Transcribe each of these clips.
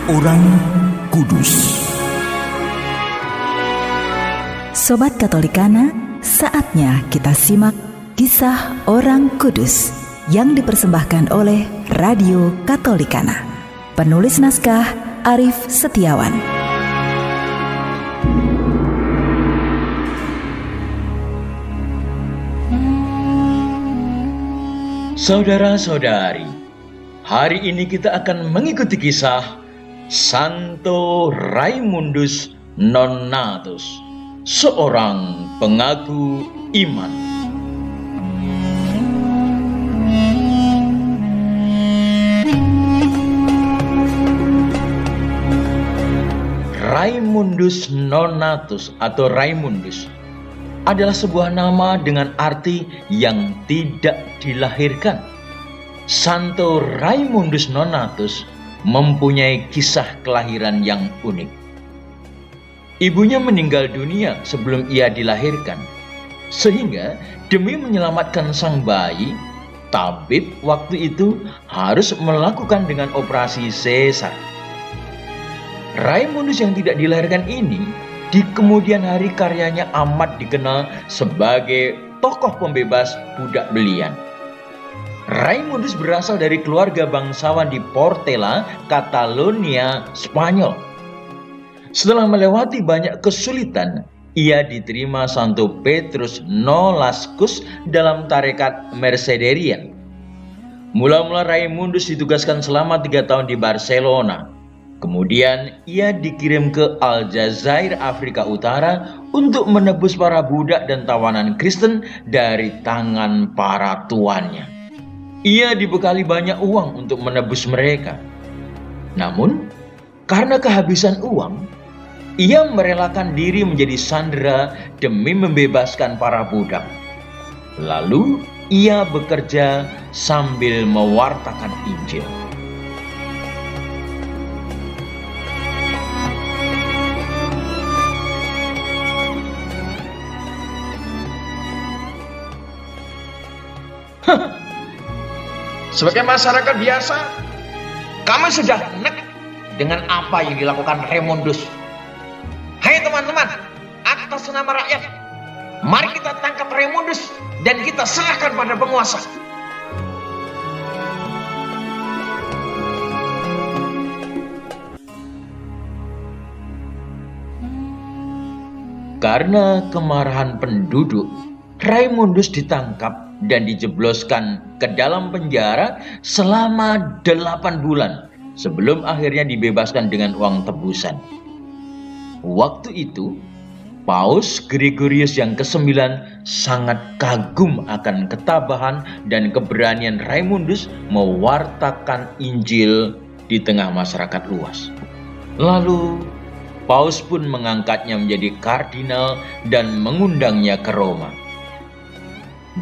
Orang Kudus. Sobat Katolikana, saatnya kita simak kisah orang kudus yang dipersembahkan oleh Radio Katolikana. Penulis naskah Arif Setiawan. Saudara-saudari, hari ini kita akan mengikuti kisah Santo Raimundus Nonatus, seorang pengaku iman. Raimundus Nonatus atau Raimundus adalah sebuah nama dengan arti yang tidak dilahirkan. Santo Raimundus Nonatus mempunyai kisah kelahiran yang unik. Ibunya meninggal dunia sebelum ia dilahirkan, sehingga demi menyelamatkan sang bayi, tabib waktu itu harus melakukan dengan operasi sesar. Raimundus yang tidak dilahirkan ini di kemudian hari karyanya amat dikenal sebagai tokoh pembebas budak belian. Raimundus berasal dari keluarga bangsawan di Portela, Catalonia, Spanyol. Setelah melewati banyak kesulitan, ia diterima Santo Petrus Nolascus dalam tarekat Mercederian. Mula-mula Raimundus ditugaskan selama 3 tahun di Barcelona. Kemudian ia dikirim ke Aljazair, Afrika Utara untuk menebus para budak dan tawanan Kristen dari tangan para tuannya. Ia dibekali banyak uang untuk menebus mereka. Namun, karena kehabisan uang, ia merelakan diri menjadi sandera demi membebaskan para budak. Lalu, ia bekerja sambil mewartakan Injil. Sebagai masyarakat biasa, kami sudah nek dengan apa yang dilakukan Raimundus. Hai teman-teman, atas nama rakyat, mari kita tangkap Raimundus dan kita serahkan pada penguasa. Karena kemarahan penduduk, Raimundus ditangkap dan dijebloskan ke dalam penjara selama 8 bulan sebelum akhirnya dibebaskan dengan uang tebusan. Waktu itu, Paus Gregorius yang ke-9 sangat kagum akan ketabahan dan keberanian Raimundus mewartakan Injil di tengah masyarakat luas. Lalu, Paus pun mengangkatnya menjadi kardinal dan mengundangnya ke Roma.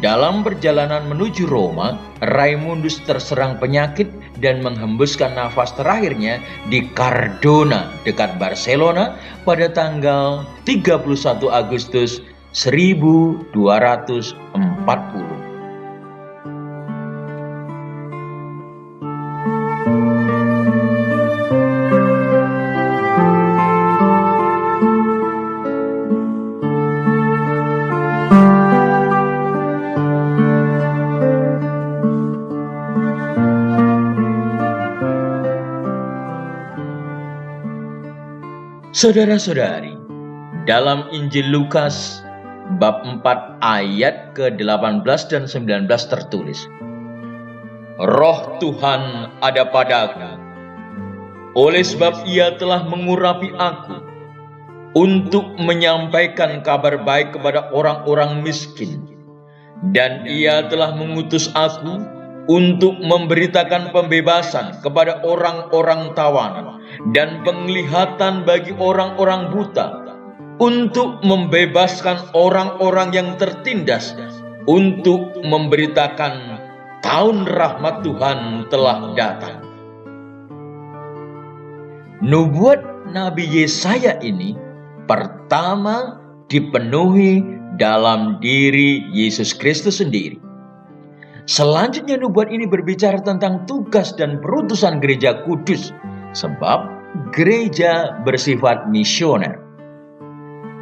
Dalam perjalanan menuju Roma, Raimundus terserang penyakit dan menghembuskan nafas terakhirnya di Cardona dekat Barcelona pada tanggal 31 Agustus 1240. Saudara-saudari, dalam Injil Lukas bab 4 ayat ke-18 dan 19 tertulis, Roh Tuhan ada padaku, oleh sebab ia telah mengurapi aku untuk menyampaikan kabar baik kepada orang-orang miskin, dan ia telah mengutus aku untuk memberitakan pembebasan kepada orang-orang tawanan dan penglihatan bagi orang-orang buta, untuk membebaskan orang-orang yang tertindas, untuk memberitakan tahun rahmat Tuhan telah datang. Nubuat Nabi Yesaya ini pertama dipenuhi dalam diri Yesus Kristus sendiri. Selanjutnya nubuat ini berbicara tentang tugas dan perutusan gereja kudus, sebab gereja bersifat misioner.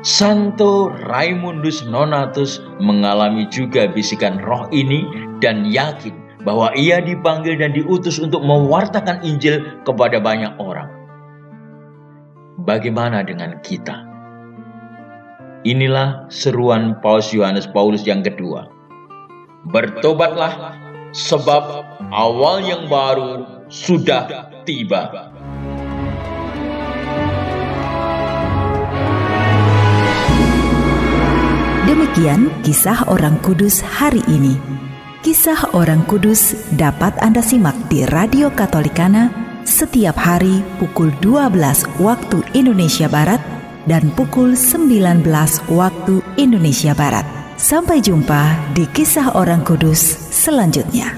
Santo Raimundus Nonatus mengalami juga bisikan roh ini dan yakin bahwa ia dipanggil dan diutus untuk mewartakan Injil kepada banyak orang. Bagaimana dengan kita? Inilah seruan Paus Yohanes Paulus yang kedua. Bertobatlah, sebab awal yang baru sudah tiba. Demikian kisah orang kudus hari ini. Kisah orang kudus dapat Anda simak di Radio Katolikana setiap hari pukul 12 waktu Indonesia Barat dan pukul 19 waktu Indonesia Barat. Sampai jumpa di kisah orang kudus selanjutnya.